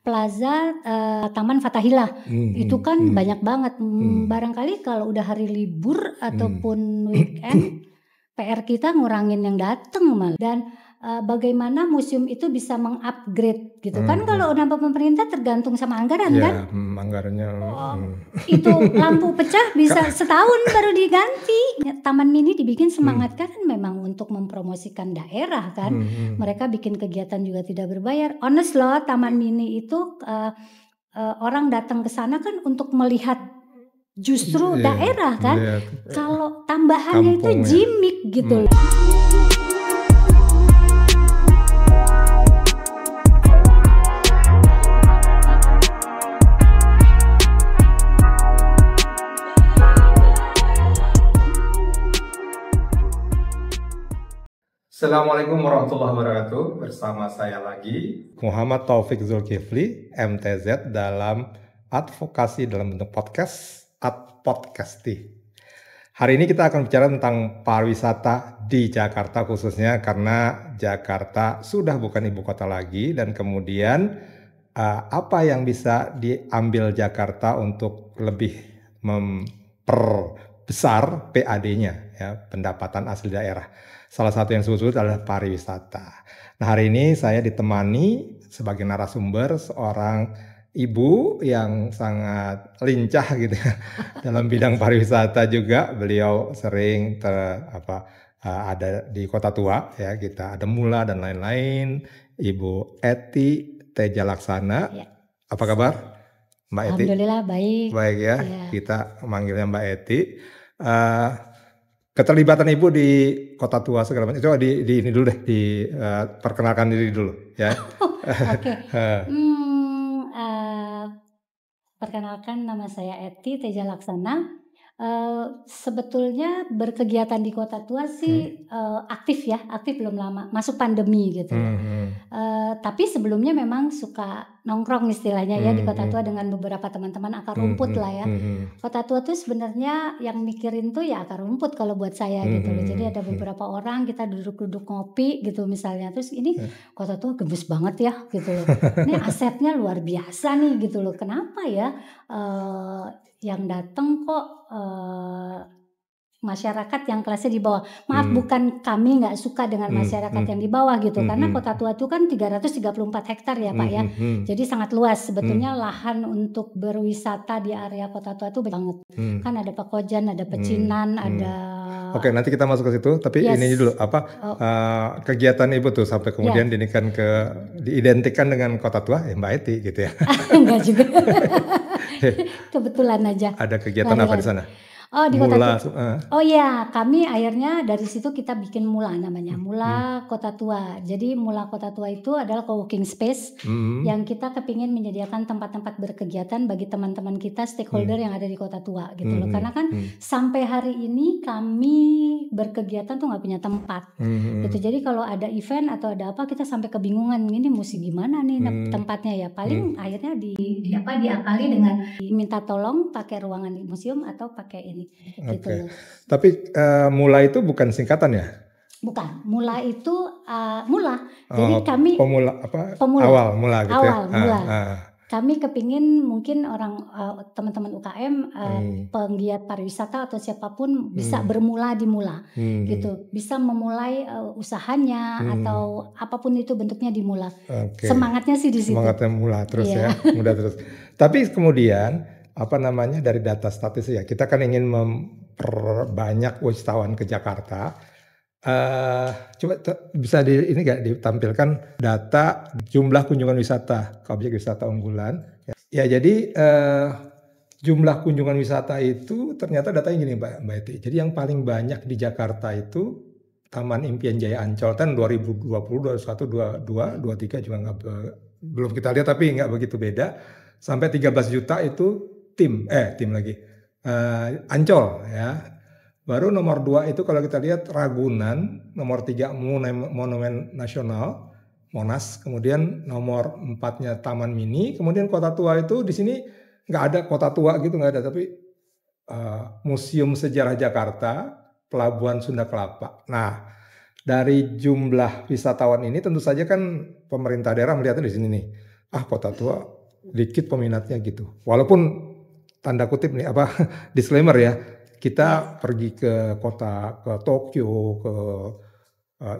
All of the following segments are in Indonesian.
Plaza Taman Fathahillah. Itu kan banyak banget. Barangkali kalau udah hari libur ataupun weekend, PR kita ngurangin yang datang malah. Dan bagaimana museum itu bisa mengupgrade gitu kan, kalau nambah pemerintah tergantung sama anggaran kan. Anggarannya. Itu lampu pecah bisa setahun baru diganti. Taman Mini dibikin semangat kan memang untuk mempromosikan daerah kan. Mereka bikin kegiatan juga tidak berbayar. Honest loh, Taman Mini itu orang datang ke sana kan untuk melihat justru daerah kan. Kalau tambahannya itu gimmick gitu loh. Assalamualaikum warahmatullahi wabarakatuh. Bersama saya lagi Muhammad Taufik Zulkifli, MTZ, dalam advokasi dalam bentuk podcast @podcasti. Hari ini kita akan bicara tentang pariwisata di Jakarta, khususnya karena Jakarta sudah bukan ibu kota lagi, dan kemudian apa yang bisa diambil Jakarta untuk lebih memperbesar PAD-nya, ya, pendapatan asli daerah. Salah satu yang disebut adalah pariwisata. Nah, hari ini saya ditemani sebagai narasumber seorang ibu yang sangat lincah gitu ya dalam bidang pariwisata juga. Beliau sering ada di Kota Tua, ya, kita ada Mula dan lain-lain. Ibu Ety Teja Laksana. Ya. Apa kabar, Mbak Ety? Alhamdulillah baik. Baik ya, kita manggilnya Mbak Ety. Keterlibatan Ibu di Kota Tua segala macam itu di ini dulu deh, perkenalkan diri dulu ya. Oke. Perkenalkan, nama saya Ety Teja Laksana. Sebetulnya berkegiatan di Kota Tua sih aktif belum lama, masuk pandemi gitu. Tapi sebelumnya memang suka nongkrong istilahnya ya di Kota Tua dengan beberapa teman-teman akar rumput lah ya. Kota Tua tuh sebenarnya yang mikirin tuh ya akar rumput kalau buat saya gitu loh. Jadi ada beberapa orang kita duduk-duduk ngopi gitu misalnya, terus ini Kota Tua gemes banget ya gitu loh. Ini asetnya luar biasa nih gitu loh. Kenapa ya yang datang kok masyarakat yang kelasnya di bawah. Maaf, bukan kami nggak suka dengan masyarakat yang di bawah gitu, karena Kota Tua itu kan 334 hektar ya Pak ya. Jadi sangat luas sebetulnya lahan untuk berwisata di area KotaTua itu banget. Kan ada Pekojan, ada Pecinan, ada. Oke, nanti kita masuk ke situ. Tapi ini dulu kegiatan Ibu tuh sampai kemudian diidentikan dengan Kota Tua, Mbak Ety gitu ya. Enggak juga. Kebetulan aja. Ada kegiatan apa di sana? Oh, di Kota Tua. Oh iya, kami akhirnya dari situ kita bikin Mula namanya. Mula Kota Tua. Jadi Mula Kota Tua itu adalah co-working space yang kita kepingin menyediakan tempat-tempat berkegiatan bagi teman-teman kita, stakeholder yang ada di Kota Tua gitu loh. Karena kan sampai hari ini kami berkegiatan tuh nggak punya tempat gitu. Jadi kalau ada event atau ada apa kita sampai kebingungan, ini mesti gimana nih tempatnya ya. Paling akhirnya diakali dengan minta tolong pakai ruangan di museum atau pakai ini. Gitu. Tapi Mula itu bukan singkatan ya? Bukan, Mula itu Mula. Jadi kami Mula gitu awal, ya. Mula. Kami kepingin mungkin orang teman-teman UKM penggiat pariwisata atau siapapun bisa bermula di Mula gitu, bisa memulai usahanya atau apapun itu bentuknya di Mula. Semangatnya sih di situ. Semangatnya Mula terus ya, mudah terus. Tapi kemudian dari data statistik ya, kita kan ingin memperbanyak wisatawan ke Jakarta. Coba bisa ditampilkan data jumlah kunjungan wisata ke objek wisata unggulan. Ya, jadi jumlah kunjungan wisata itu ternyata datanya gini Mbak Ety. Jadi yang paling banyak di Jakarta itu Taman Impian Jaya Ancol kan 2020, 2021, 2022, 2023 juga belum kita lihat, tapi nggak begitu beda. Sampai 13 juta itu tim lagi Ancol ya. Baru nomor 2 itu kalau kita lihat Ragunan, nomor 3 Monumen Nasional Monas, kemudian nomor 4-nya Taman Mini, kemudian Kota Tua itu di sini nggak ada Kota Tua gitu, nggak ada, tapi Museum Sejarah Jakarta, Pelabuhan Sunda Kelapa. Nah, dari jumlah wisatawan ini tentu saja kan pemerintah daerah melihatnya di sini nih. kota tua dikit peminatnya gitu. Walaupun tanda kutip nih disclaimer ya, kita pergi ke Tokyo, ke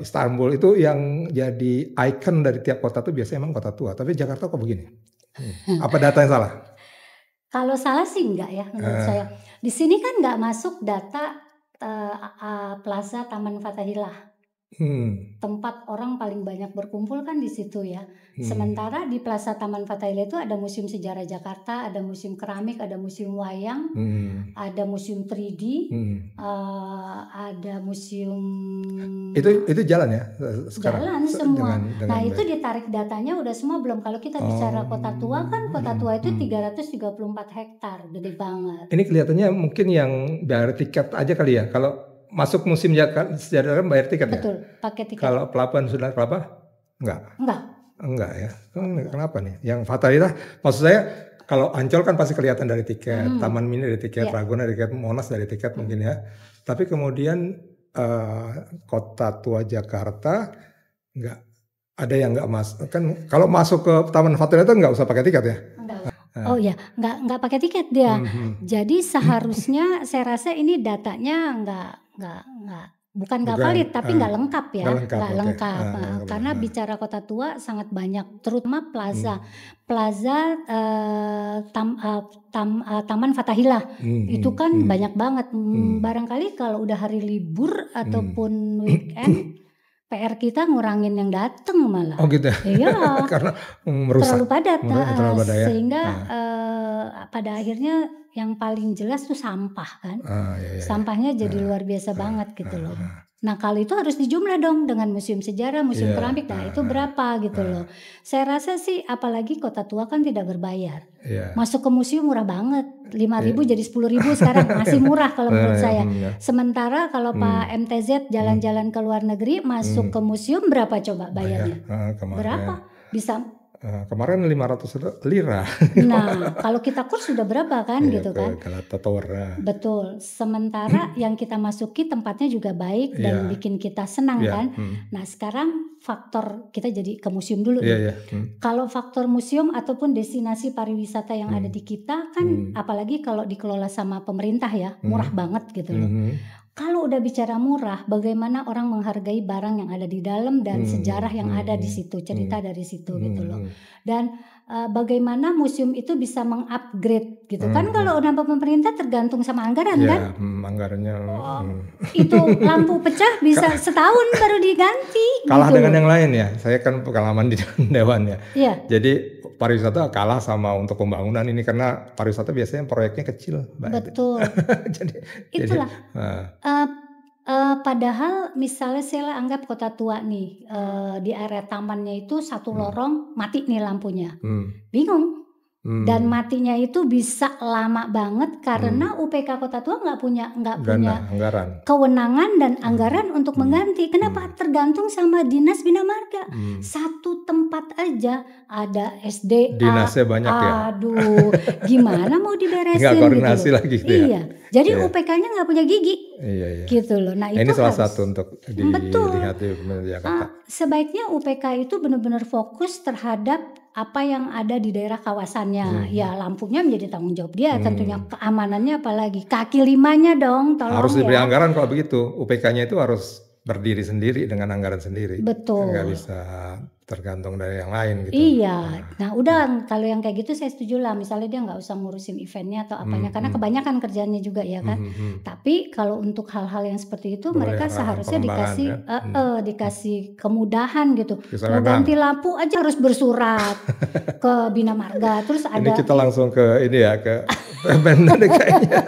Istanbul itu yang jadi ikon dari tiap kota tuh biasanya emang kota tua. Tapi Jakarta kok begini? Apa data yang salah? Kalau salah sih enggak ya menurut saya. Di sini kan nggak masuk data Plaza Taman Fathahilah. Tempat orang paling banyak berkumpul kan di situ ya. Sementara di Plaza Taman Fathahilah itu ada Museum Sejarah Jakarta, ada Museum Keramik, ada Museum Wayang, ada Museum 3D, ada Museum. Itu jalan ya sekarang? Jalan semua. Dengan itu ditarik datanya udah semua belum? Kalau kita bicara kota tua kan, kota tua itu 334 hektar, gede banget. Ini kelihatannya mungkin yang bayar tiket aja kali ya. Kalau masuk musim sejarah bayar tiket. Betul, ya? pakai tiket. Kalau pelabuhan Sunan Kelapa enggak ya. Kenapa nih? Yang Fathahilah maksud saya kalau Ancol kan pasti kelihatan dari tiket, Taman Mini dari tiket, Ragunan dari tiket, Monas dari tiket mungkin ya. Tapi kemudian kota tua Jakarta enggak ada yang enggak masuk. Kan kalau masuk ke Taman Fathahilah itu enggak usah pakai tiket ya? Oh ya, nggak pakai tiket dia. Jadi seharusnya saya rasa ini datanya bukan nggak valid, tapi nggak lengkap ya, nggak lengkap. Karena bicara kota tua sangat banyak, terutama plaza Taman Fathahilah itu kan banyak banget. Barangkali kalau udah hari libur ataupun weekend. PR kita ngurangin yang datang malah. Oh gitu. Iya. Karena merusak. Terlalu padat. Sehingga pada akhirnya yang paling jelas tuh sampah kan. Sampahnya jadi luar biasa banget gitu loh. Nah kalau itu harus dijumlah dong dengan museum sejarah, museum keramik. Nah itu berapa gitu loh. Saya rasa sih apalagi kota tua kan tidak berbayar. Masuk ke museum murah banget. 5.000 jadi 10.000 sekarang masih murah kalau menurut saya. Sementara kalau Pak MTZ jalan-jalan ke luar negeri masuk ke museum berapa coba bayarnya? Berapa? Bisa kemarin 500 lira. Nah, kalau kita kurs sudah berapa kan gitu kan? Galata Tower. Betul. Sementara yang kita masuki tempatnya juga baik dan bikin kita senang kan. Nah, sekarang faktor kita jadi ke museum dulu. Kalau faktor museum ataupun destinasi pariwisata yang ada di kita kan apalagi kalau dikelola sama pemerintah ya, murah banget gitu loh. Kalau udah bicara murah, bagaimana orang menghargai barang yang ada di dalam dan sejarah yang ada di situ, cerita dari situ gitu loh. Dan bagaimana museum itu bisa mengupgrade gitu kan. Kalau nambah pemerintah tergantung sama anggaran kan. Anggarannya. Itu lampu pecah bisa setahun baru diganti. Kalah gitu dengan yang lain ya. Saya kan pengalaman di Dewan ya. Jadi pariwisata kalah sama untuk pembangunan ini karena pariwisata biasanya proyeknya kecil. Betul. Itulah. Padahal misalnya saya anggap kota tua nih di area tamannya itu satu lorong mati nih lampunya, bingung. Dan matinya itu bisa lama banget karena UPK Kota Tua nggak punya anggaran, kewenangan dan anggaran untuk mengganti. Kenapa? Tergantung sama Dinas Bina Marga. Satu tempat aja ada SDA. Dinasnya banyak ya. Aduh, gimana mau diberesin? Nggak koordinasi gitu lagi gitu ya. Iya. Jadi UPK-nya nggak punya gigi. Gitu loh. Nah itu ini salah harus, satu untuk dilihat di Jakarta. Sebaiknya UPK itu benar-benar fokus terhadap apa yang ada di daerah kawasannya. Ya lampunya menjadi tanggung jawab dia, tentunya keamanannya apalagi. Kaki limanya dong, tolong harus diberi ya. anggaran kalau begitu. UPK-nya itu harus berdiri sendiri dengan anggaran sendiri. Betul. Nggak bisa tergantung dari yang lain gitu. Iya. Nah udah kalau yang kayak gitu saya setuju lah. Misalnya dia nggak usah ngurusin eventnya atau apanya. Karena kebanyakan kerjaannya juga ya kan. Tapi kalau untuk hal-hal yang seperti itu mereka seharusnya dikasih dikasih kemudahan gitu. Mau ganti lampu aja harus bersurat ke Bina Marga. Terus ada. Ini kita langsung ke ini ya ke Pemda kayaknya.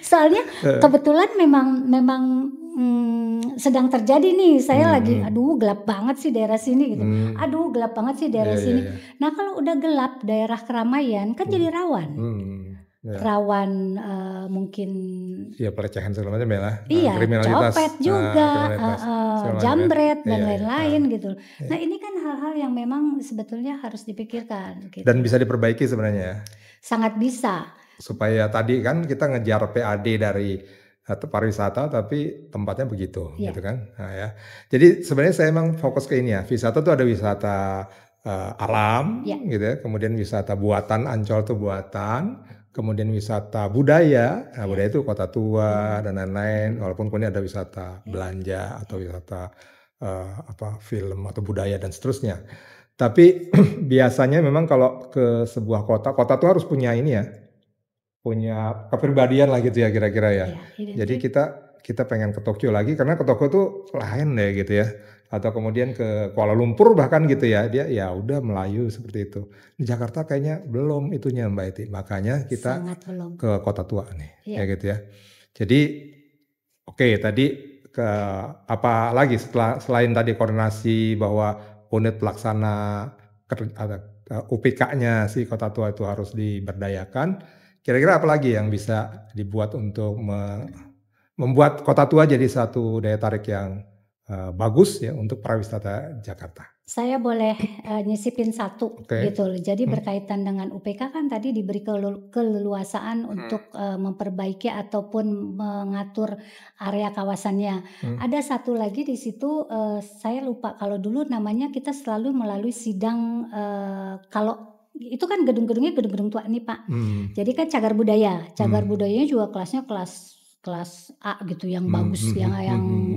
Soalnya kebetulan memang sedang terjadi nih. Saya lagi aduh gelap banget sih daerah sini gitu. Aduh gelap banget sih daerah sini. Nah kalau udah gelap daerah keramaian kan jadi rawan. Rawan mungkin ya pelecehan segala macam ya. Iya, kriminalitas, copet juga, jambret dan Iya, lain-lain gitu. Nah ini kan hal-hal yang memang sebetulnya harus dipikirkan. Gitu. Dan bisa diperbaiki sebenarnya. Sangat bisa. Supaya tadi kan kita ngejar PAD dari pariwisata tapi tempatnya begitu gitu kan. Nah, ya. Jadi sebenarnya saya emang fokus ke ini ya. Wisata tuh ada wisata alam, Ya. gitu ya. Kemudian wisata buatan, Ancol itu buatan. Kemudian wisata budaya, nah budaya itu Kota Tua dan lain-lain. Walaupun kemudian ada wisata belanja atau wisata film atau budaya dan seterusnya. Tapi biasanya memang kalau ke sebuah kota tuh harus punya ini ya, punya kepribadian lah gitu ya kira-kira ya. Ya, Jadi identik. kita pengen ke Tokyo lagi karena ke Tokyo tuh lain deh gitu ya. Atau kemudian ke Kuala Lumpur bahkan gitu ya, dia ya udah Melayu seperti itu. Di Jakarta kayaknya belum itunya Mbak Eti, makanya kita Sangat belum. ke Kota Tua nih, Iya. ya gitu ya. Jadi oke, tadi ke apa lagi selain tadi koordinasi bahwa unit pelaksana UPK-nya si Kota Tua itu harus diberdayakan. Kira-kira apa lagi yang bisa dibuat untuk membuat Kota Tua jadi satu daya tarik yang bagus ya untuk pariwisata Jakarta? Saya boleh nyisipin satu Oke. gitu loh. Jadi berkaitan dengan UPK kan tadi diberi keleluasaan untuk memperbaiki ataupun mengatur area kawasannya. Ada satu lagi di situ saya lupa kalau dulu namanya kita selalu melalui sidang kalau itu kan gedung-gedungnya gedung-gedung tua nih Pak. Jadi kan cagar budaya. Cagar budayanya juga kelasnya kelas A gitu yang bagus yang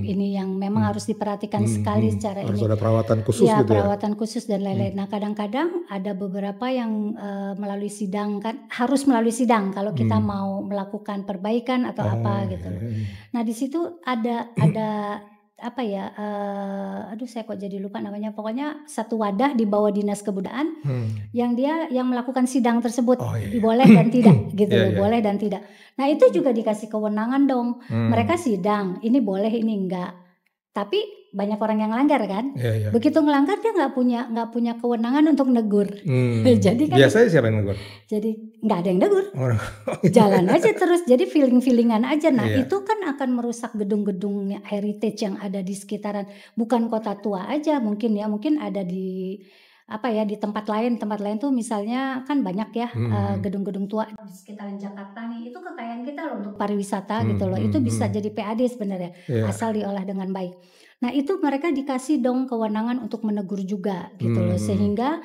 ini yang memang harus diperhatikan sekali secara harus ini. ada perawatan khusus Ya, gitu ya. perawatan khusus dan lain-lain. Nah, kadang-kadang ada beberapa yang melalui sidang kan harus melalui sidang kalau kita mau melakukan perbaikan atau apa gitu loh. Nah, di situ ada apa ya? Aduh saya kok jadi lupa namanya. Pokoknya satu wadah di bawah Dinas Kebudayaan yang melakukan sidang tersebut boleh dan tidak gitu loh, boleh dan tidak. Nah, itu juga dikasih kewenangan dong. Mereka sidang, ini boleh ini enggak. Tapi banyak orang yang langgar kan. Begitu ngelanggar dia nggak punya kewenangan untuk negur. Jadi kan biasanya siapa yang negur? Jadi nggak ada yang negur. Jalan aja terus. Jadi feeling-feelingan aja. Nah, itu kan akan merusak gedung-gedung heritage yang ada di sekitaran. Bukan Kota Tua aja mungkin ya. Mungkin ada di di tempat lain tuh misalnya kan banyak ya gedung-gedung tua di sekitaran Jakarta nih, itu kekayaan kita loh untuk pariwisata gitu loh, itu bisa jadi PAD sebenarnya asal diolah dengan baik. Nah, itu mereka dikasih dong kewenangan untuk menegur juga gitu loh, sehingga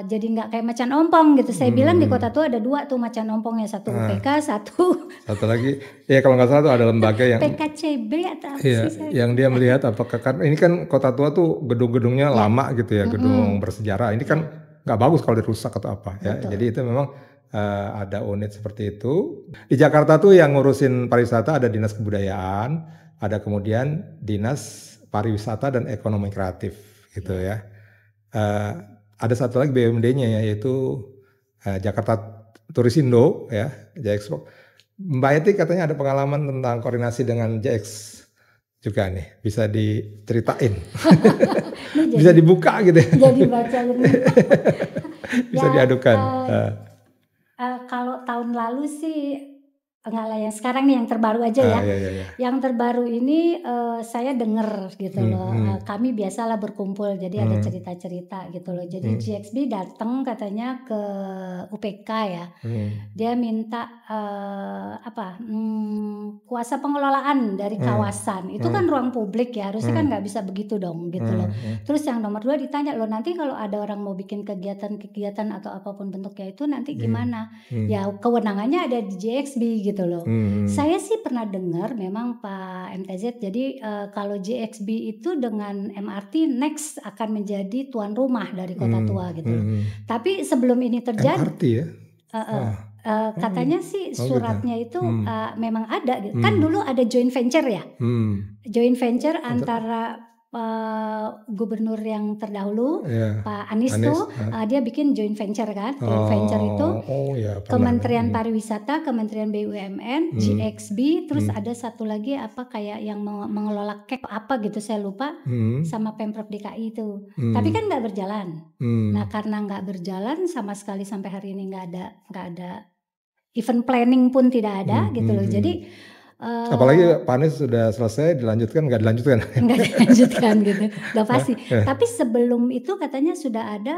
jadi nggak kayak macan ompong gitu. Saya bilang di Kota Tua ada 2 tuh macan ompongnya, satu UPK, satu lagi ya kalau nggak salah tuh ada lembaga yang PKCB atau apa sih yang dia melihat apakah kan ini kan Kota Tua tuh gedung-gedungnya lama gitu ya, gedung bersejarah. Ini kan nggak bagus kalau dirusak atau apa ya. Betul. Jadi itu memang ada unit seperti itu. Di Jakarta tuh yang ngurusin pariwisata ada Dinas Kebudayaan, ada kemudian Dinas Pariwisata dan Ekonomi Kreatif gitu ya. Ada satu lagi BUMD-nya ya, yaitu Jakarta Turisindo ya, JXPO. Mbak Eti katanya ada pengalaman tentang koordinasi dengan JX juga nih, bisa diceritain. Bisa dibuka gitu ya. Jadi baca ini. Bisa diadukan. Kalau tahun lalu sih enggak lah, yang sekarang nih yang terbaru aja ya. Yang terbaru ini saya dengar gitu loh. Kami biasalah berkumpul, jadi ada cerita-cerita gitu loh. Jadi GXB datang katanya ke UPK ya. Dia minta kuasa pengelolaan dari kawasan. Itu kan ruang publik ya, harusnya kan nggak bisa begitu dong gitu loh. Terus yang nomor 2 ditanya loh, nanti kalau ada orang mau bikin kegiatan atau apapun bentuknya itu nanti gimana? Ya kewenangannya ada di GXB gitu loh. Saya sih pernah dengar memang Pak MTZ, jadi kalau GXB itu dengan MRT next akan menjadi tuan rumah dari Kota Tua gitu loh. Tapi sebelum ini terjadi MRT ya? katanya sih suratnya itu memang ada gitu. Kan dulu ada joint venture ya. Joint venture antara gubernur yang terdahulu Pak Anies tuh dia bikin joint venture kan. Joint venture itu Kementerian Pariwisata, Kementerian BUMN, GXB, terus ada satu lagi apa kayak yang mengelola KEK apa gitu saya lupa, sama Pemprov DKI itu. Tapi kan nggak berjalan. Nah, karena nggak berjalan sama sekali sampai hari ini nggak ada event planning pun tidak ada gitu loh. Jadi apalagi Pak Anies sudah selesai dilanjutkan nggak dilanjutkan gitu, nggak pasti. Tapi sebelum itu katanya sudah ada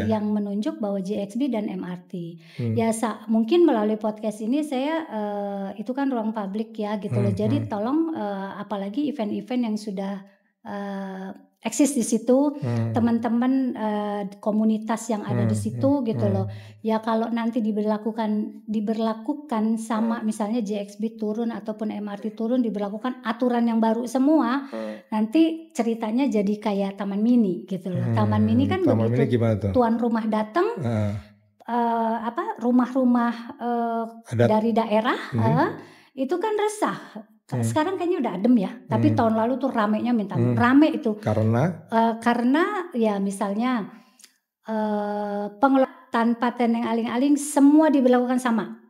yang menunjuk bahwa GXB dan MRT. Ya mungkin melalui podcast ini saya itu kan ruang publik ya gitu loh. Jadi tolong apalagi event-event yang sudah eksis di situ, teman-teman komunitas yang ada di situ gitu loh. Ya kalau nanti diberlakukan sama misalnya JXB turun ataupun MRT turun, diberlakukan aturan yang baru semua, nanti ceritanya jadi kayak Taman Mini gitu loh. Taman Mini kan Taman Mini begitu gimana tuh? tuan rumah datang, rumah-rumah dari daerah itu kan resah. Sekarang kayaknya udah adem ya, tapi tahun lalu tuh ramenya minta rame itu. Karena ya misalnya pengelola tanpa tendeng aling-aling semua diberlakukan sama.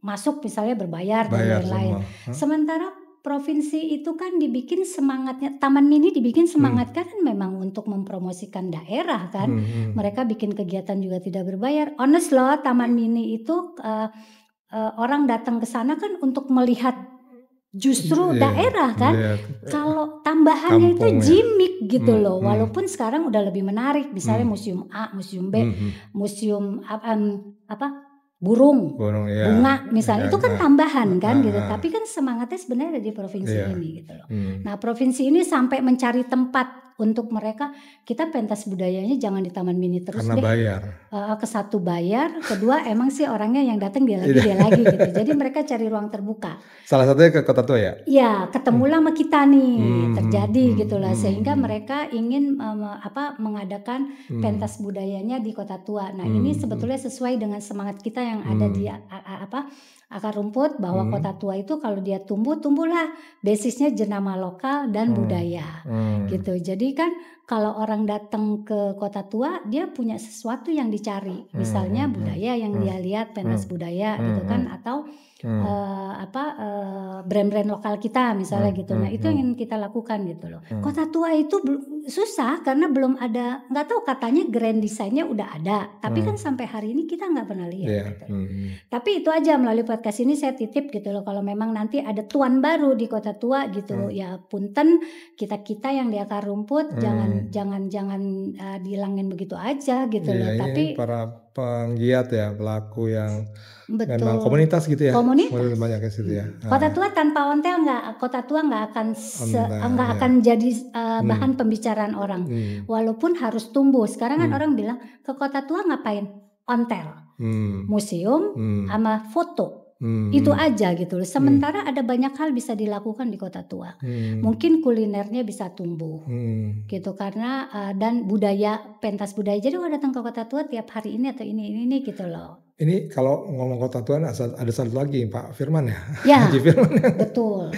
Masuk misalnya berbayar dan lain-lain. Sementara provinsi itu kan dibikin semangatnya, Taman Mini dibikin semangatnya kan memang untuk mempromosikan daerah kan. Mereka bikin kegiatan juga tidak berbayar. Honest loh, Taman Mini itu orang datang ke sana kan untuk melihat justru daerah kan. Kalau tambahannya itu gimmick gitu loh. Walaupun sekarang udah lebih menarik, misalnya museum A, museum B, museum burung, bunga misalnya, itu kan tambahan kan gitu. Tapi kan semangatnya sebenarnya ada di provinsi ini gitu loh. Nah, provinsi ini sampai mencari tempat untuk mereka, kita pentas budayanya jangan di Taman Mini terus karena deh. bayar. Ke satu bayar, kedua emang sih orangnya yang datang dia lagi gitu. Jadi mereka cari ruang terbuka. Salah satunya ke Kota Tua ya? Iya, ketemulah sama kita nih, terjadi gitulah, sehingga mereka ingin mengadakan pentas budayanya di Kota Tua. Nah, ini sebetulnya sesuai dengan semangat kita yang ada di akar rumput, bahwa Kota Tua itu kalau dia tumbuhlah basisnya jenama lokal dan budaya gitu. Jadi kan kalau orang datang ke Kota Tua, dia punya sesuatu yang dicari, misalnya budaya yang dia lihat, pentas budaya gitu kan, atau brand-brand lokal kita misalnya gitu. Nah, itu yang kita lakukan gitu loh. Kota Tua itu susah karena belum ada, nggak tahu, katanya grand design-nya udah ada, tapi kan sampai hari ini kita nggak pernah lihat gitu. Tapi itu aja, melalui podcast ini saya titip gitu loh, kalau memang nanti ada tuan baru di Kota Tua gitu, ya punten kita yang di akar rumput jangan dihilangin begitu aja gitu loh. Tapi para penggiat ya, pelaku yang betul, memang komunitas gitu ya, komunitas banyak ke situ ya. Kota Tua tanpa ontel Kota Tua nggak akan jadi bahan pembicaraan orang, walaupun harus tumbuh. Sekarang kan orang bilang ke Kota Tua ngapain? Ontel, museum, sama foto. Itu aja gitu loh. Sementara ada banyak hal bisa dilakukan di Kota Tua. Mungkin kulinernya bisa tumbuh gitu, karena dan budaya, pentas budaya. Jadi kalau datang ke Kota Tua tiap hari ini atau ini gitu loh. Ini kalau ngomong Kota Tua ada satu lagi, Pak Firman ya. Ya, Firman. Betul.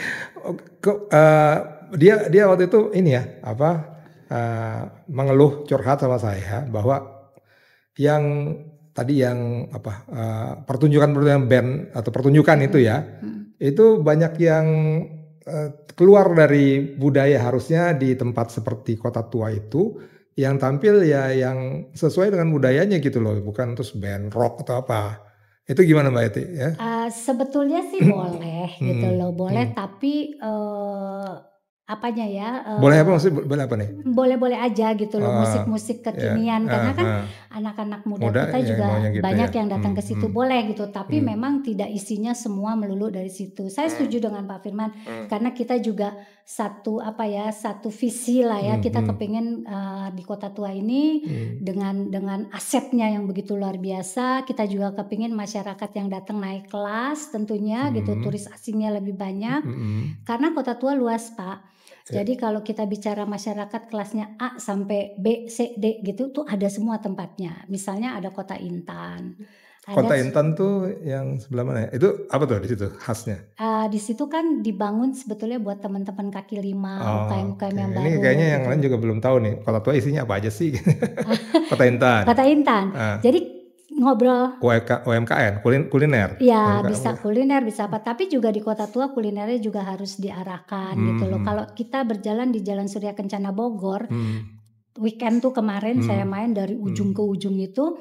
Dia waktu itu ini ya, mengeluh, curhat sama saya bahwa yang tadi yang pertunjukan band atau pertunjukan itu ya, itu banyak yang keluar dari budaya. Harusnya di tempat seperti Kota Tua itu yang tampil ya yang sesuai dengan budayanya gitu loh, bukan terus band rock atau apa. Itu gimana Mbak Eti ya? Sebetulnya sih boleh gitu loh, boleh, tapi apanya ya? Boleh apa maksudnya? Boleh apa nih? Boleh-boleh aja gitu loh, musik-musik kekinian, karena kan anak-anak muda kita juga gitu banyak ya. yang datang ke situ, boleh gitu, tapi memang tidak isinya semua melulu dari situ. Saya setuju dengan Pak Firman, karena kita juga satu visi lah ya, kita kepingin di Kota Tua ini dengan asetnya yang begitu luar biasa, kita juga kepingin masyarakat yang datang naik kelas tentunya gitu, turis asingnya lebih banyak, karena Kota Tua luas Pak. Jadi kalau kita bicara masyarakat kelasnya A sampai B, C, D gitu, tuh ada semua tempatnya. Misalnya ada Kota Intan. Kota Intan tuh yang sebelah mana ya? Itu apa tuh di situ khasnya? Di situ kan dibangun sebetulnya buat teman-teman kaki lima, UKM-UKM yang baru. Ini kayaknya yang gitu. lain juga belum tahu nih. Kota Tua isinya apa aja sih? Kota Intan. Kota Intan. Jadi ngobrol UMKM, kuliner. Ya, bisa kuliner, bisa apa, tapi juga di Kota Tua kulinernya juga harus diarahkan gitu loh. Kalau kita berjalan di Jalan Surya Kencana Bogor, weekend tuh kemarin saya main dari ujung ke ujung itu,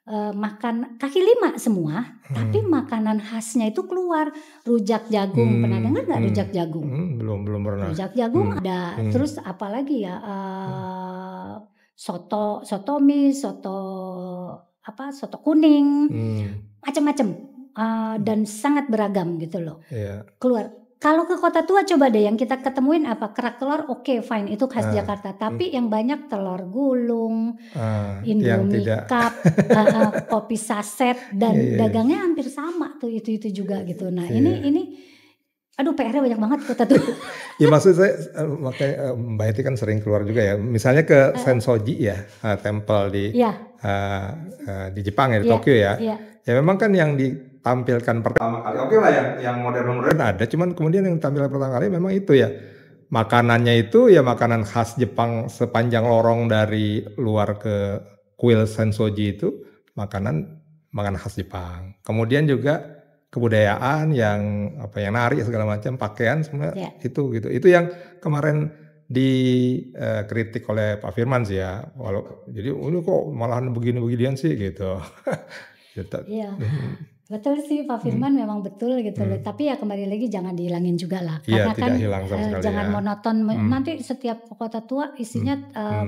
makan kaki lima semua, tapi makanan khasnya itu keluar. Rujak jagung, pernah dengar nggak rujak jagung? Belum pernah. Rujak jagung ada, terus apalagi ya, soto mie, soto kuning, macam-macam, dan sangat beragam gitu loh. Yeah. Keluar. Kalau ke Kota Tua coba deh yang kita ketemuin apa? Kerak telur oke fine itu khas Jakarta. Tapi yang banyak telur gulung, yang Indomie tidak cup, kopi saset dan iya, iya. dagangnya hampir sama tuh itu juga gitu. Nah Iya. ini aduh PR-nya banyak banget Kota Tua. Ya maksud saya makanya Mbak Eti kan sering keluar juga ya. Misalnya ke Sensoji ya, temple Iya, di Jepang ya, di iya, Tokyo ya. iya. Ya memang kan yang ditampilkan pertama kali, oke lah yang modern-modern ada, cuman kemudian yang ditampilkan pertama kali memang itu ya. Makanannya itu ya makanan khas Jepang sepanjang lorong dari luar ke kuil Sensoji itu makanan khas Jepang. Kemudian juga kebudayaan yang yang nari segala macam, pakaian semua Iya. itu gitu. Itu yang kemarin dikritik oleh Pak Firman sih ya. Jadi ini kok malahan begini-beginian sih gitu. Gitu. Iya, betul sih Pak Firman memang betul gitu loh. Tapi ya kembali lagi jangan dihilangin juga lah. Iya, Karena kan tidak hilang sama sekali jangan ya. monoton. Nanti setiap Kota Tua isinya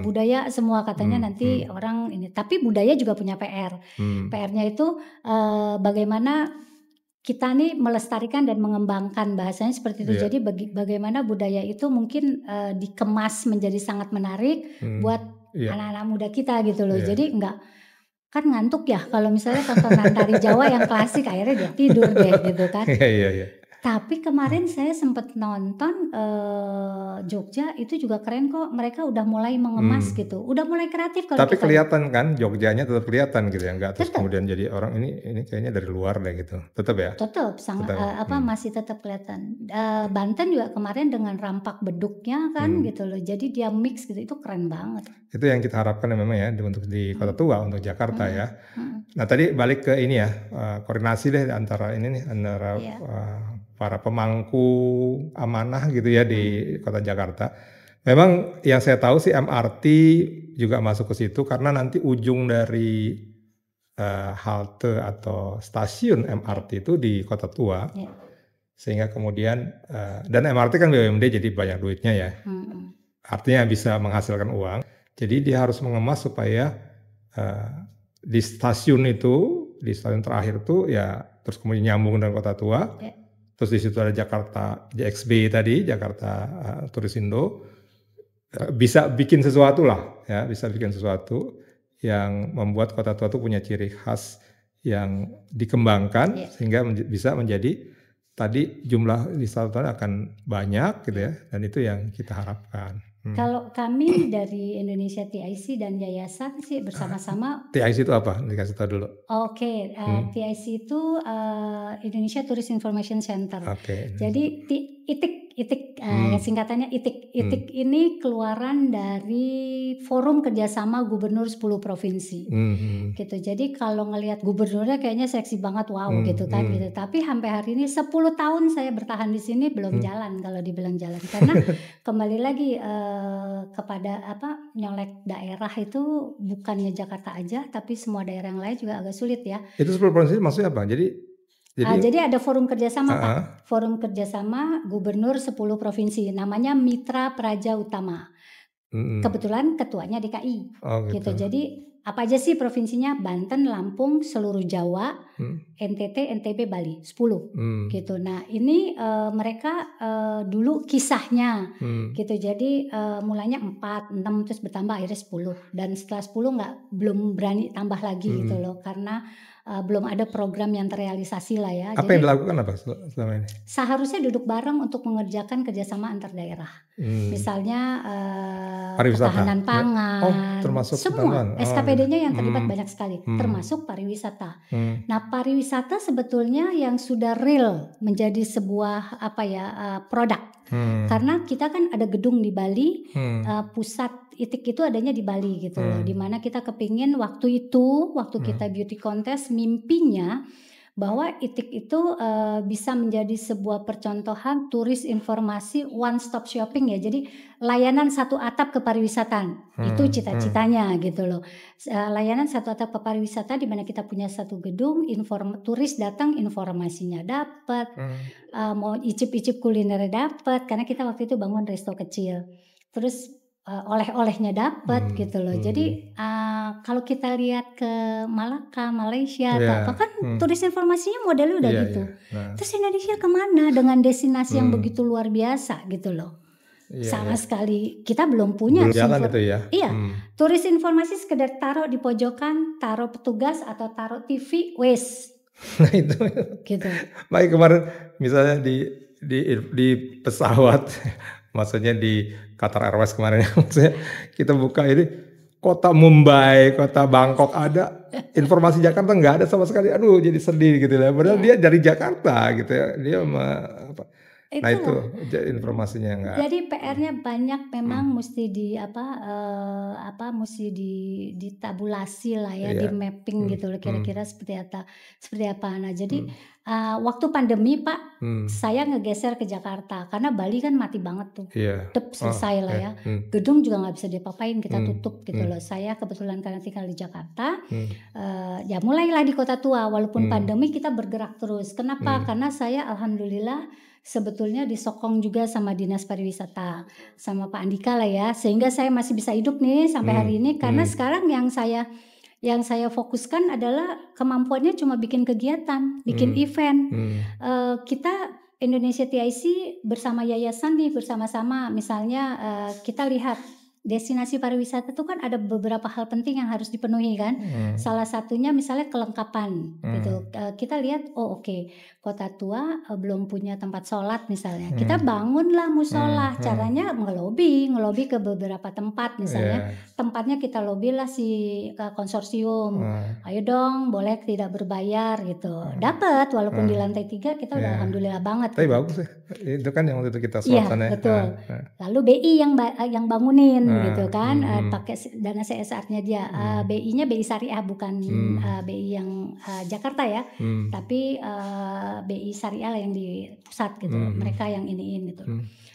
budaya semua katanya nanti orang ini. Tapi budaya juga punya PR. PR-nya itu bagaimana kita nih melestarikan dan mengembangkan bahasanya seperti itu. Iya. Jadi bagaimana budaya itu mungkin dikemas menjadi sangat menarik buat Iya. anak-anak muda kita gitu loh. Iya. Jadi kan ngantuk ya kalau misalnya tontonan tari Jawa yang klasik akhirnya dia tidur deh gitu kan. Iya. Tapi kemarin saya sempat nonton Jogja itu juga keren kok, mereka udah mulai mengemas gitu, udah mulai kreatif kalau Tapi kita kelihatan kan Jogjanya tetap kelihatan gitu ya, nggak terus Tetap. kemudian jadi orang ini kayaknya dari luar deh gitu, tetap ya? tetap sangat Tetap. masih tetap kelihatan. Banten juga kemarin dengan rampak beduknya kan gitu loh, jadi dia mix gitu, itu keren banget. Itu yang kita harapkan ya memang ya untuk di Kota Tua, untuk Jakarta ya. Nah tadi balik ke ini ya, koordinasi deh antara Iya. para pemangku amanah gitu ya di Kota Jakarta. Memang yang saya tahu sih MRT juga masuk ke situ karena nanti ujung dari halte atau stasiun MRT itu di Kota Tua. Iya. Sehingga kemudian dan MRT kan BUMD jadi banyak duitnya ya. Artinya bisa menghasilkan uang. Jadi dia harus mengemas supaya di stasiun terakhir itu ya terus kemudian nyambung dengan Kota Tua. Iya. Terus di situ ada Jakarta JXB tadi, Jakarta Turisindo. Bisa bikin sesuatu lah ya, bisa bikin sesuatu yang membuat Kota Tua itu punya ciri khas yang dikembangkan sehingga bisa menjadi tadi jumlah wisatawan akan banyak gitu ya, dan itu yang kita harapkan. Kalau kami dari Indonesia TIC dan yayasan sih bersama-sama. TIC itu apa? Dikasih tahu dulu. Oke, TIC itu Indonesia Tourist Information Center. Jadi ITIK singkatannya ITIK. ITIK ini keluaran dari Forum Kerjasama Gubernur 10 Provinsi. Gitu. Jadi kalau ngelihat gubernurnya kayaknya seksi banget, wow gitu kan gitu. Tapi sampai hari ini 10 tahun saya bertahan di sini belum jalan kalau dibilang jalan. Karena kembali lagi kepada nyolek daerah itu bukannya Jakarta aja, tapi semua daerah yang lain juga agak sulit ya. Itu 10 provinsi maksudnya apa? Jadi ada forum kerjasama Pak, forum kerjasama gubernur 10 provinsi, namanya Mitra Praja Utama. Kebetulan ketuanya DKI, gitu. Jadi apa aja sih provinsinya? Banten, Lampung, seluruh Jawa, NTT, NTB, Bali, 10 gitu. Nah ini mereka dulu kisahnya gitu. Jadi mulanya 4, 6 terus bertambah akhirnya 10. Dan setelah 10 belum berani tambah lagi gitu loh, karena belum ada program yang terrealisasi lah ya. Apa yang dilakukan apa selama ini? Seharusnya duduk bareng untuk mengerjakan kerjasama antar daerah. Misalnya ketahanan pangan, termasuk semua SKPD-nya yang terlibat banyak sekali, termasuk pariwisata. Nah pariwisata sebetulnya yang sudah real menjadi sebuah produk. Karena kita kan ada gedung di Bali, pusat ITIK itu adanya di Bali gitu loh, dimana kita kepingin waktu kita beauty contest, mimpinya bahwa ITIK itu bisa menjadi sebuah percontohan turis informasi one stop shopping ya, jadi layanan satu atap kepariwisataan, itu cita-citanya gitu loh. Layanan satu atap kepariwisata di mana kita punya satu gedung, turis datang informasinya dapat, mau icip-icip kulinernya dapat, karena kita waktu itu bangun resto kecil. Terus oleh-olehnya dapat gitu loh. Jadi kalau kita lihat ke Malaka, Malaysia atau apa kan turis informasinya modelnya udah gitu. Terus Indonesia kemana dengan destinasi yang begitu luar biasa gitu loh. Sama sekali kita belum punya. Belum jalan itu ya. Iya, turis informasi sekedar taruh di pojokan, taruh petugas atau taruh TV, wes. Nah itu. Gitu. Baik, kemarin misalnya di pesawat, maksudnya di Qatar Airways kemarin, maksudnya kita buka ini kota Mumbai, kota Bangkok ada, informasi Jakarta nggak ada sama sekali. Aduh, jadi sedih gitu ya. Padahal dia dari Jakarta gitu ya. Dia nah itu informasinya enggak. Jadi PR-nya banyak memang mesti mesti ditabulasi lah ya, di mapping gitu loh kira-kira seperti apa. Nah, jadi waktu pandemi Pak, saya ngegeser ke Jakarta karena Bali kan mati banget tuh. Selesai lah ya. Gedung juga nggak bisa diapa-apain, kita tutup gitu loh. Saya kebetulan karena tinggal di Jakarta, ya mulailah di Kota Tua walaupun pandemi kita bergerak terus. Kenapa? Karena saya alhamdulillah sebetulnya disokong juga sama Dinas Pariwisata sama Pak Andika lah ya, sehingga saya masih bisa hidup nih sampai hari ini karena sekarang yang saya fokuskan adalah kemampuannya cuma bikin kegiatan, bikin event. Kita Indonesia TIC bersama yayasan nih bersama-sama misalnya kita lihat destinasi pariwisata itu kan ada beberapa hal penting yang harus dipenuhi kan. Salah satunya misalnya kelengkapan gitu. Kita lihat Kota Tua belum punya tempat sholat misalnya. Kita bangunlah musola. Caranya ngelobi ke beberapa tempat misalnya. Tempatnya kita lobilah si konsorsium. Ayo dong, boleh tidak berbayar gitu. Dapat walaupun di lantai 3 kita udah alhamdulillah banget. Tapi bagus ya. Itu kan yang waktu itu kita suasana. Iya, betul. Lalu BI yang bangunin gitu kan, pakai dana CSR-nya dia. BI-nya BI Syariah bukan BI yang Jakarta ya, tapi BI Syariah yang di pusat gitu. Mereka yang iniin gitu.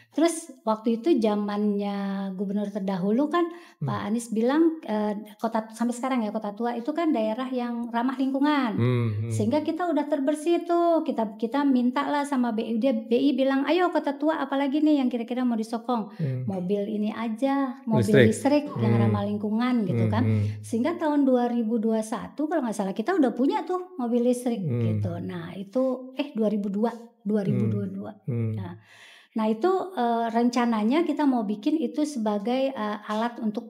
Terus waktu itu zamannya gubernur terdahulu kan Pak Anies bilang sampai sekarang ya Kota Tua itu kan daerah yang ramah lingkungan. Sehingga kita udah terbersih tuh. Kita minta lah sama BI. BI bilang, "Ayo Kota Tua apalagi nih yang kira-kira mau disokong?" Mobil ini aja, mobil listrik yang ramah lingkungan gitu kan. Sehingga tahun 2021 kalau nggak salah kita udah punya tuh mobil listrik gitu. Nah, itu 2022. Nah itu rencananya kita mau bikin itu sebagai alat untuk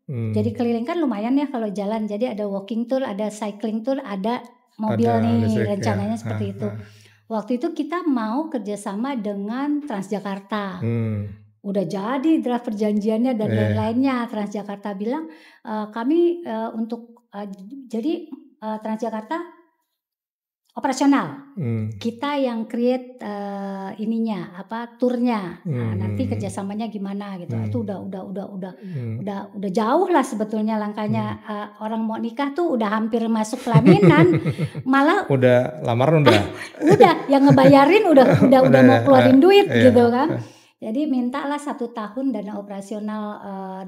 jadi keliling kan lumayan ya kalau jalan. Jadi ada walking tour, ada cycling tour, ada mobil nih rencananya seperti itu. Waktu itu kita mau kerjasama dengan Transjakarta. Udah jadi draft perjanjiannya dan lain-lainnya. Transjakarta bilang kami untuk jadi Transjakarta operasional, kita yang create turnya, nanti kerjasamanya gimana gitu. Itu udah jauh lah sebetulnya langkahnya. Orang mau nikah tuh udah hampir masuk pelaminan, malah udah lamaran udah yang ngebayarin udah mau keluarin duit gitu kan. Jadi mintalah 1 tahun dana operasional 1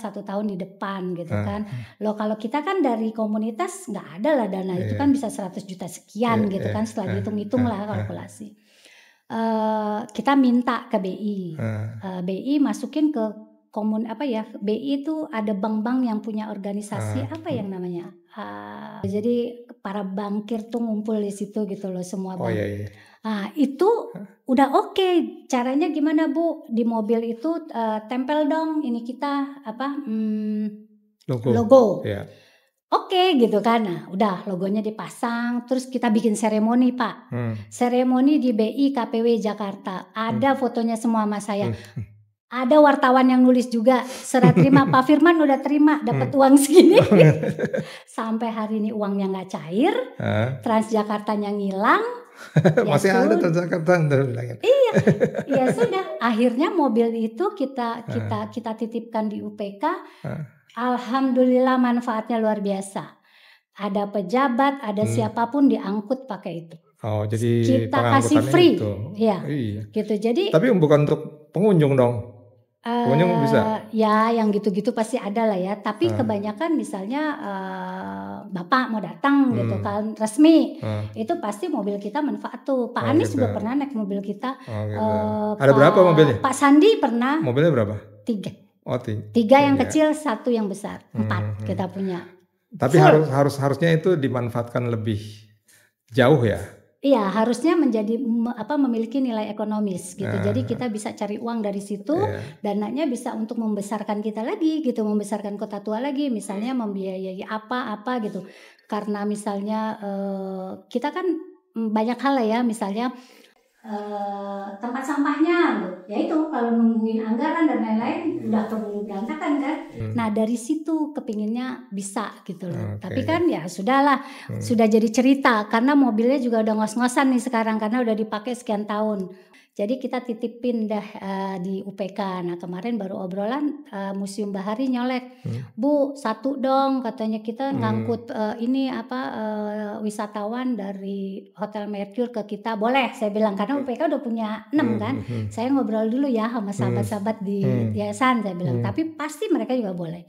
tahun di depan gitu kan. Loh kalau kita kan dari komunitas nggak ada lah dana itu kan bisa 100 juta sekian gitu kan setelah dihitung-hitung lah kalkulasi. Kita minta ke BI. BI masukin ke BI itu ada bank-bank yang punya organisasi apa yang namanya. Jadi para bankir tuh ngumpul di situ gitu loh semua bank. Nah itu udah oke. Caranya gimana Bu? Di mobil itu tempel dong ini kita logo. Oke gitu kan. Nah udah logonya dipasang. Terus kita bikin seremoni Pak. Seremoni di BI KPW Jakarta. Ada fotonya semua sama saya. Ada wartawan yang nulis juga serah terima Pak Firman udah terima dapat uang segini. Sampai hari ini uangnya nggak cair. Transjakartanya ngilang. Masih ada Transjakarta. Iya, ya sudah. Akhirnya mobil itu kita titipkan di UPK. Alhamdulillah manfaatnya luar biasa. Ada pejabat, ada siapapun diangkut pakai itu. Oh, jadi kita kasih free. Itu. Ya, gitu. Jadi. Tapi bukan untuk pengunjung dong. Pengunjung bisa? Ya yang gitu-gitu pasti ada lah ya. Tapi kebanyakan misalnya Bapak mau datang gitu kan resmi. Itu pasti mobil kita manfaat tuh. Pak Anies juga pernah naik mobil kita. Ada berapa mobilnya? Pak Sandi pernah. Mobilnya berapa? 3. Oh, 3 yang 3. kecil, 1 yang besar, 4 Mhm. kita punya. Tapi Full. harusnya itu dimanfaatkan lebih jauh ya? Iya, harusnya menjadi memiliki nilai ekonomis gitu. Jadi Nah, kita bisa cari uang dari situ, iya. dananya bisa untuk membesarkan kita lagi gitu, membesarkan Kota Tua lagi, misalnya membiayai apa-apa gitu. Karena misalnya, kita kan, banyak hal ya, misalnya tempat sampahnya, ya itu kalau nungguin anggaran dan lain-lain udah keburu berantakan kan. Nah dari situ kepinginnya bisa gitu loh. Tapi kan ya sudahlah, sudah jadi cerita karena mobilnya juga udah ngos-ngosan nih sekarang karena udah dipakai sekian tahun. Jadi kita titipin dah di UPK. Nah kemarin baru obrolan Museum Bahari nyolek, Bu 1 dong katanya kita ngangkut wisatawan dari Hotel Mercure ke kita, boleh saya bilang karena UPK udah punya 6 kan. Saya ngobrol dulu ya sama sahabat-sahabat di yayasan saya bilang, tapi pasti mereka juga boleh.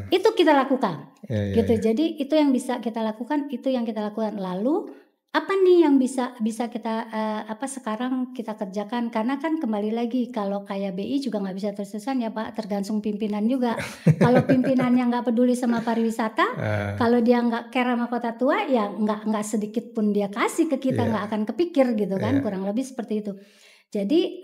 Itu kita lakukan, gitu. Jadi itu yang bisa kita lakukan, itu yang kita lakukan. Lalu apa nih yang bisa kita sekarang kita kerjakan? Karena kan kembali lagi kalau kayak BI juga nggak bisa terus-terusan ya Pak, tergantung pimpinan juga. Kalau pimpinannya nggak peduli sama pariwisata, kalau dia nggak care sama Kota Tua, ya nggak sedikit pun dia kasih ke kita, nggak akan kepikir gitu kan, kurang lebih seperti itu. Jadi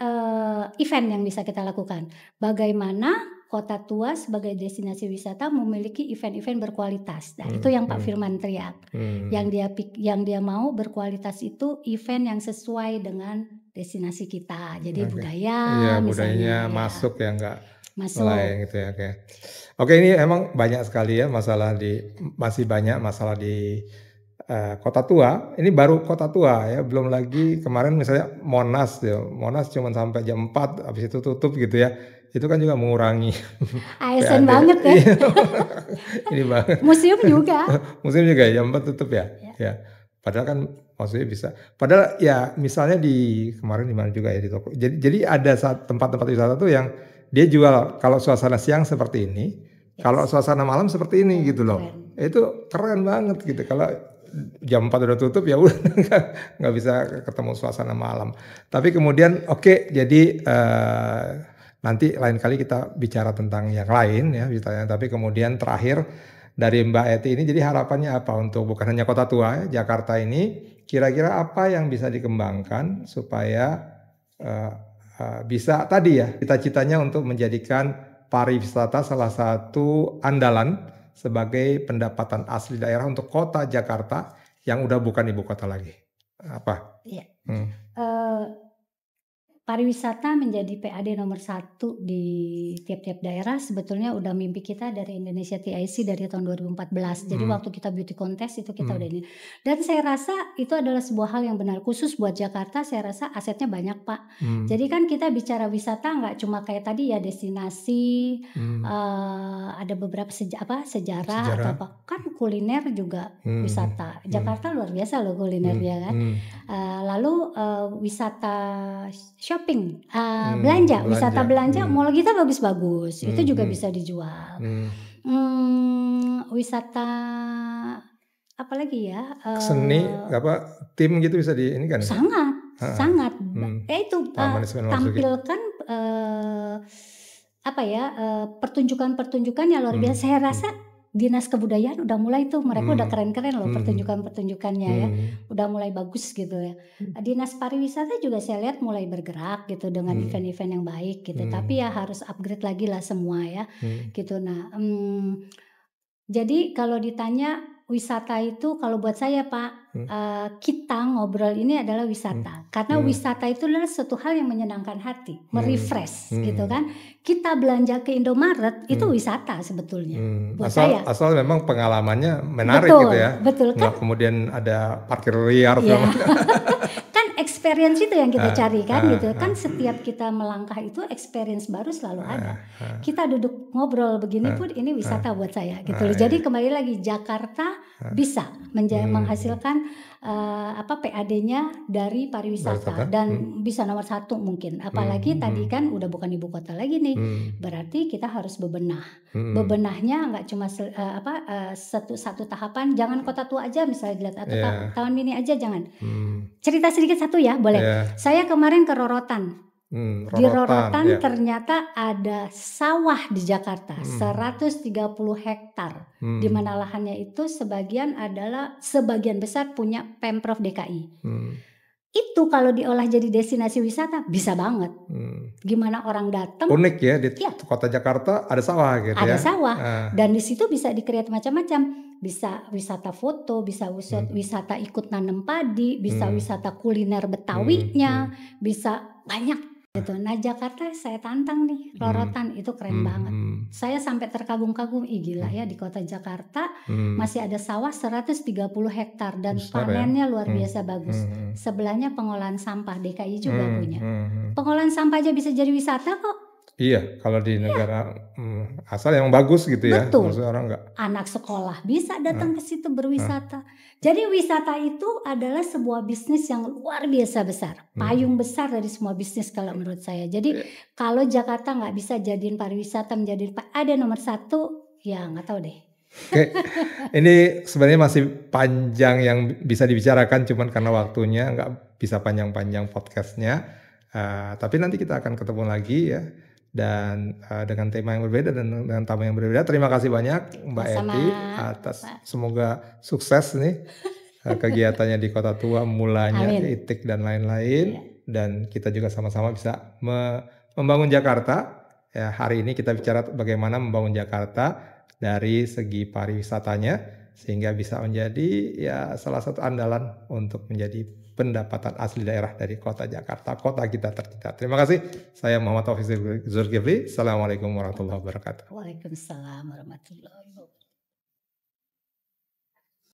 event yang bisa kita lakukan, bagaimana Kota Tua sebagai destinasi wisata memiliki event-event berkualitas. Nah, itu yang Pak Firman teriak. Yang dia mau berkualitas itu event yang sesuai dengan destinasi kita. Jadi budaya Iya, misalnya budayanya masuk ya, nggak masuk. mulai gitu ya. Oke, ini emang banyak sekali ya masih banyak masalah di Kota Tua. Ini baru Kota Tua ya, belum lagi kemarin misalnya Monas ya. Monas cuma sampai jam 4 habis itu tutup gitu ya. Itu kan juga mengurangi ASN PAD. banget ya. Ini banget. Museum juga. Museum juga ya, jam 4 tutup ya. Ya. Padahal kan maksudnya bisa. Padahal ya misalnya kemarin di mana juga ya di toko. Jadi ada tempat-tempat wisata tuh yang dia jual kalau suasana siang seperti ini, kalau suasana malam seperti ini gitu loh. Itu keren banget gitu. Kalau jam 4 udah tutup ya udah nggak bisa ketemu suasana malam. Tapi kemudian jadi nanti lain kali kita bicara tentang yang lain ya misalnya. Tapi kemudian terakhir dari Mbak Eti ini, jadi harapannya apa untuk bukan hanya Kota Tua ya, Jakarta ini, kira-kira apa yang bisa dikembangkan supaya bisa tadi ya cita-citanya untuk menjadikan pariwisata salah satu andalan sebagai pendapatan asli daerah untuk kota Jakarta yang udah bukan ibu kota lagi. Apa? Iya. Pariwisata menjadi PAD nomor 1 di tiap-tiap daerah sebetulnya udah mimpi kita dari Indonesia TIC dari tahun 2014. Jadi waktu kita beauty contest itu kita udah ini. Dan saya rasa itu adalah sebuah hal yang benar khusus buat Jakarta. Saya rasa asetnya banyak Pak. Jadi kan kita bicara wisata nggak cuma kayak tadi ya destinasi, ada beberapa sejarah atau apa. Kan kuliner juga wisata. Jakarta luar biasa loh kulinernya kan. Lalu wisata shopping, belanja, wisata belanja, mall kita bagus-bagus, itu juga bisa dijual. Wisata apa lagi ya? Seni, tim gitu bisa ini kan? Sangat. Itu tampilkan pertunjukan-pertunjukan yang luar biasa. Saya rasa Dinas Kebudayaan udah mulai tuh, mereka udah keren-keren loh pertunjukan-pertunjukannya ya, udah mulai bagus gitu ya. Dinas Pariwisata juga saya lihat mulai bergerak gitu dengan event-event yang baik gitu, tapi ya harus upgrade lagi lah semua ya, gitu. Nah, jadi kalau ditanya wisata itu kalau buat saya Pak, kita ngobrol ini adalah wisata. Karena wisata itu adalah suatu hal yang menyenangkan hati, merefresh gitu kan. Kita belanja ke Indomaret itu wisata sebetulnya buat saya. Asal memang pengalamannya menarik gitu ya. Betul kan. Nggak kemudian ada parkir liar. Kan experience itu yang kita cari kan gitu. Kan setiap kita melangkah itu experience baru selalu ada. Kita duduk ngobrol begini pun ini wisata buat saya gitu. Jadi kembali lagi Jakarta bisa menghasilkan PAD-nya dari pariwisata dan bisa nomor 1 mungkin. Apalagi tadi kan udah bukan ibu kota lagi nih. Berarti kita harus bebenah. Bebenahnya nggak cuma satu tahapan. Jangan Kota Tua aja misalnya dilihat atau Taman Mini aja jangan. Cerita sedikit satu ya boleh. Saya kemarin ke Rorotan. Di Rorotan ya. ternyata ada sawah di Jakarta 130 hektar. Di mana lahannya itu sebagian besar punya Pemprov DKI. Itu kalau diolah jadi destinasi wisata bisa banget. Gimana orang datang? Unik ya di kota Jakarta ada sawah gitu ya. Ada sawah dan di situ bisa di-create macam-macam. Bisa wisata foto, bisa wisata ikut nanam padi, bisa wisata kuliner Betawinya, bisa banyak gitu. Nah Jakarta saya tantang nih, Rorotan itu keren banget. Saya sampai terkagum-kagum, gila ya di kota Jakarta masih ada sawah 130 hektar dan panennya luar biasa bagus. Sebelahnya pengolahan sampah DKI juga punya. Pengolahan sampah aja bisa jadi wisata kok. Iya, kalau di negara asal yang bagus gitu ya. Betul. Maksudnya orang Anak sekolah bisa datang ke situ berwisata. Jadi wisata itu adalah sebuah bisnis yang luar biasa besar. Payung besar dari semua bisnis kalau menurut saya. Jadi kalau Jakarta nggak bisa jadiin pariwisata ada nomor 1, ya nggak tahu deh. Oke, ini sebenarnya masih panjang yang bisa dibicarakan, cuman karena waktunya nggak bisa panjang-panjang podcastnya. Tapi nanti kita akan ketemu lagi ya. Dan dengan tema yang berbeda dan dengan tamu yang berbeda. Terima kasih banyak Mbak Eti atas semoga sukses nih kegiatannya di Kota Tua, mulanya ITIK dan lain-lain. Dan kita juga sama-sama bisa membangun Jakarta. Ya, hari ini kita bicara bagaimana membangun Jakarta dari segi pariwisatanya sehingga bisa menjadi ya salah satu andalan untuk menjadi pendapatan asli daerah dari kota Jakarta, kota kita tercinta. Terima kasih. Saya Muhammad Taufik Zulkifli. Assalamualaikum warahmatullahi wabarakatuh. Waalaikumsalam warahmatullahi wabarakatuh.